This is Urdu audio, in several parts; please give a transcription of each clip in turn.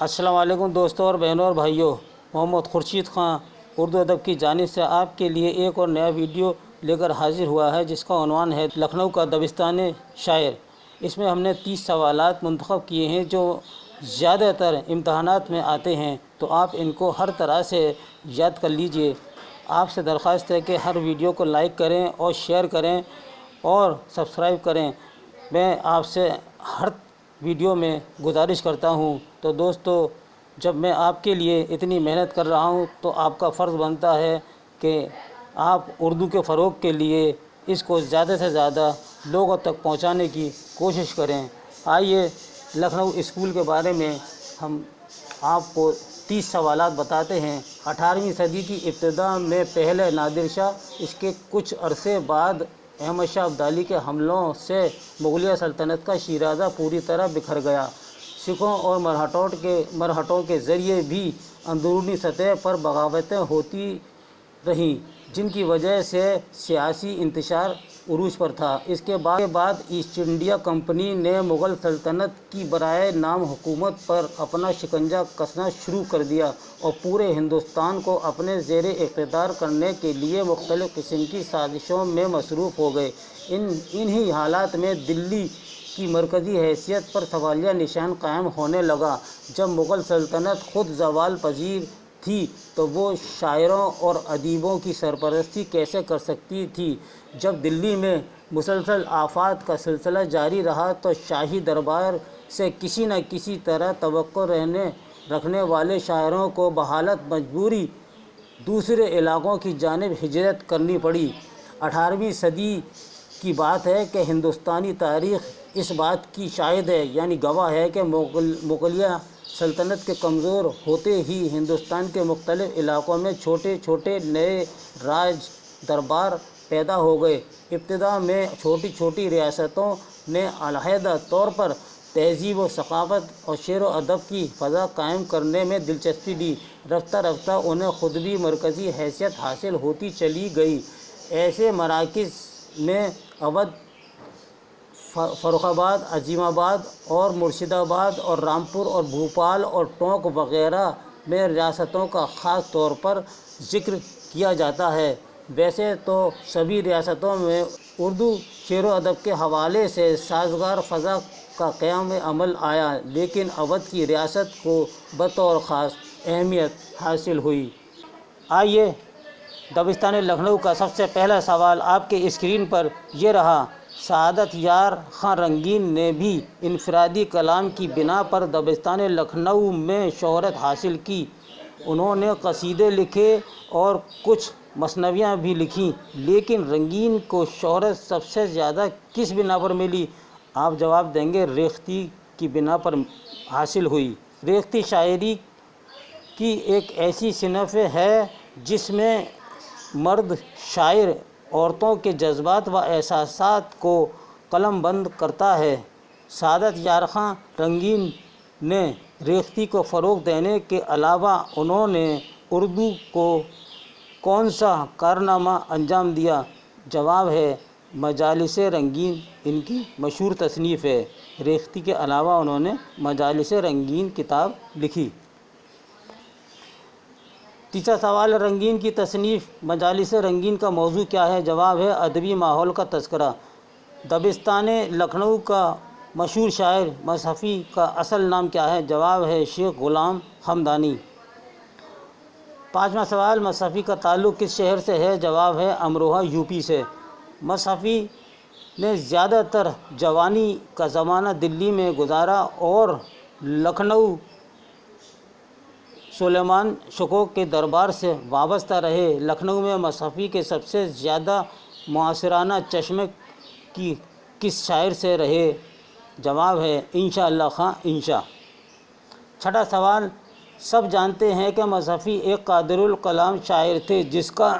السلام علیکم دوستوں اور بہنوں اور بھائیوں، محمد خورشید خان اردو ادب کی جانب سے آپ کے لیے ایک اور نیا ویڈیو لے کر حاضر ہوا ہے، جس کا عنوان ہے لکھنؤ کا دبستانی شاعر۔ اس میں ہم نے 30 سوالات منتخب کیے ہیں جو زیادہ تر امتحانات میں آتے ہیں، تو آپ ان کو ہر طرح سے یاد کر لیجئے۔ آپ سے درخواست ہے کہ ہر ویڈیو کو لائک کریں اور شیئر کریں اور سبسکرائب کریں۔ میں آپ سے ہر ویڈیو میں گزارش کرتا ہوں۔ تو دوستو، جب میں آپ کے لیے اتنی محنت کر رہا ہوں تو آپ کا فرض بنتا ہے کہ آپ اردو کے فروغ کے لیے اس کو زیادہ سے زیادہ لوگوں تک پہنچانے کی کوشش کریں۔ آئیے لکھنؤ اسکول کے بارے میں ہم آپ کو 30 سوالات بتاتے ہیں۔ 18ویں صدی کی ابتدا میں پہلے نادر شاہ، اس کے کچھ عرصے بعد احمد شاہ ابدالی کے حملوں سے مغلیہ سلطنت کا شیرازہ پوری طرح بکھر گیا۔ سکھوں اور مرہٹوں کے ذریعے بھی اندرونی سطح پر بغاوتیں ہوتی رہیں، جن کی وجہ سے سیاسی انتشار عروج پر تھا۔ اس کے بعد ایسٹ انڈیا کمپنی نے مغل سلطنت کی برائے نام حکومت پر اپنا شکنجہ کسنا شروع کر دیا اور پورے ہندوستان کو اپنے زیر اقتدار کرنے کے لیے مختلف قسم کی سازشوں میں مصروف ہو گئے۔ انہی حالات میں دلی کی مرکزی حیثیت پر سوالیہ نشان قائم ہونے لگا۔ جب مغل سلطنت خود زوال پذیر تھی تو وہ شاعروں اور ادیبوں کی سرپرستی کیسے کر سکتی تھی؟ جب دلی میں مسلسل آفات کا سلسلہ جاری رہا تو شاہی دربار سے کسی نہ کسی طرح توقع رکھنے والے شاعروں کو بحالت مجبوری دوسرے علاقوں کی جانب ہجرت کرنی پڑی۔ 18ویں صدی کی بات ہے کہ ہندوستانی تاریخ اس بات کی شاہد ہے، یعنی گواہ ہے کہ مغلیہ سلطنت کے کمزور ہوتے ہی ہندوستان کے مختلف علاقوں میں چھوٹے چھوٹے نئے راج دربار پیدا ہو گئے۔ ابتدا میں چھوٹی چھوٹی ریاستوں نے علیحدہ طور پر تہذیب و ثقافت اور شعر و ادب کی فضا قائم کرنے میں دلچسپی لی۔ رفتہ رفتہ انہیں خود بھی مرکزی حیثیت حاصل ہوتی چلی گئی۔ ایسے مراکز میں اودھ، فروخ آباد، عظیم آباد اور مرشد آباد اور رامپور اور بھوپال اور ٹونک وغیرہ میں ریاستوں کا خاص طور پر ذکر کیا جاتا ہے۔ ویسے تو سبھی ریاستوں میں اردو شعر و ادب کے حوالے سے سازگار فضا کا قیام عمل آیا، لیکن اودھ کی ریاست کو بطور خاص اہمیت حاصل ہوئی۔ آئیے دبستانی لکھنؤ کا سب سے پہلا سوال آپ کے اسکرین پر یہ رہا۔ سعادت یار خان رنگین نے بھی انفرادی کلام کی بنا پر دبستانی لکھنؤ میں شہرت حاصل کی۔ انہوں نے قصیدے لکھے اور کچھ مثنویاں بھی لکھیں، لیکن رنگین کو شہرت سب سے زیادہ کس بنا پر ملی؟ آپ جواب دیں گے ریختگی کی بنا پر حاصل ہوئی۔ ریختگی شاعری کی ایک ایسی صنف ہے جس میں مرد شاعر عورتوں کے جذبات و احساسات کو قلم بند کرتا ہے۔ سعادت یار خان رنگین نے ریختگی کو فروغ دینے کے علاوہ انہوں نے اردو کو کون سا کارنامہ انجام دیا؟ جواب ہے مجالس رنگین ان کی مشہور تصنیف ہے۔ ریختگی کے علاوہ انہوں نے مجالس رنگین کتاب لکھی۔ تیسرا سوال، رنگین کی تصنیف مجالس رنگین کا موضوع کیا ہے؟ جواب ہے ادبی ماحول کا تذکرہ۔ دبستانی لکھنؤ کا مشہور شاعر مصحفی کا اصل نام کیا ہے؟ جواب ہے شیخ غلام حمدانی۔ پانچواں سوال، مصحفی کا تعلق کس شہر سے ہے؟ جواب ہے امروہہ یوپی سے۔ مصحفی نے زیادہ تر جوانی کا زمانہ دلی میں گزارا اور لکھنؤ سلیمان شکوہ کے دربار سے وابستہ رہے۔ لکھنؤ میں مصحفی کے سب سے زیادہ معاصرانہ چشمے کس شاعر سے رہے؟ جواب ہے انشا اللہ خان انشا۔ چھٹا سوال، سب جانتے ہیں کہ مصحفی ایک قادر الکلام شاعر تھے، جس کا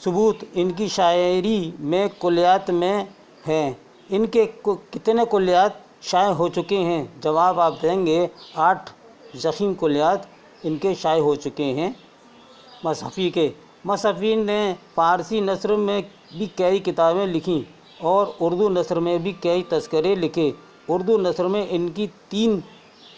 ثبوت ان کی شاعری میں کلیات میں ہے۔ ان کے کتنے کلیات شائع ہو چکے ہیں؟ جواب آپ دیں گے 8 ضخیم کلیات ان کے شائع ہو چکے ہیں مصحفی کے۔ مصحفی نے فارسی نثر میں بھی کئی کتابیں لکھیں اور اردو نثر میں بھی کئی تذکرے لکھے۔ اردو نثر میں ان کی 3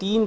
3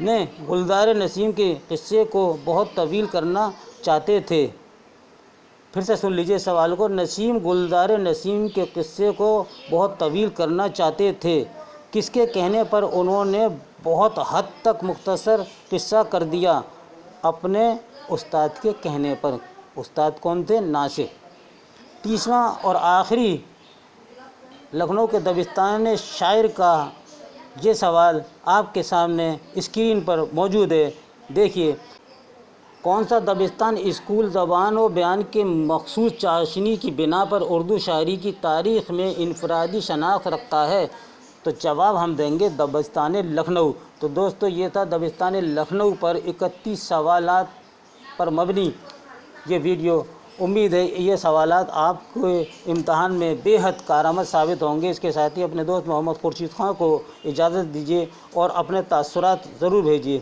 نے گلزار نسیم کے قصے کو بہت طویل کرنا چاہتے تھے۔ پھر سے سن لیجئے سوال کو، گلزار نسیم کے قصے کو بہت طویل کرنا چاہتے تھے، کس کے کہنے پر انہوں نے بہت حد تک مختصر قصہ کر دیا؟ اپنے استاد کے کہنے پر۔ استاد کون تھے؟ ناصر۔ 30واں اور آخری لکھنؤ کے دبستان شاعر کا یہ سوال آپ کے سامنے اسکرین پر موجود ہے، دیکھیے۔ کون سا دبستان اسکول زبان و بیان کے مخصوص چاشنی کی بنا پر اردو شاعری کی تاریخ میں انفرادی شناخت رکھتا ہے؟ تو جواب ہم دیں گے دبستان لکھنؤ۔ تو دوستو یہ تھا دبستان لکھنؤ پر 31 سوالات پر مبنی یہ ویڈیو۔ امید ہے یہ سوالات آپ کو امتحان میں بے حد کارآمد ثابت ہوں گے۔ اس کے ساتھ ہی اپنے دوست محمد خورشید خان کو اجازت دیجیے اور اپنے تاثرات ضرور بھیجیے۔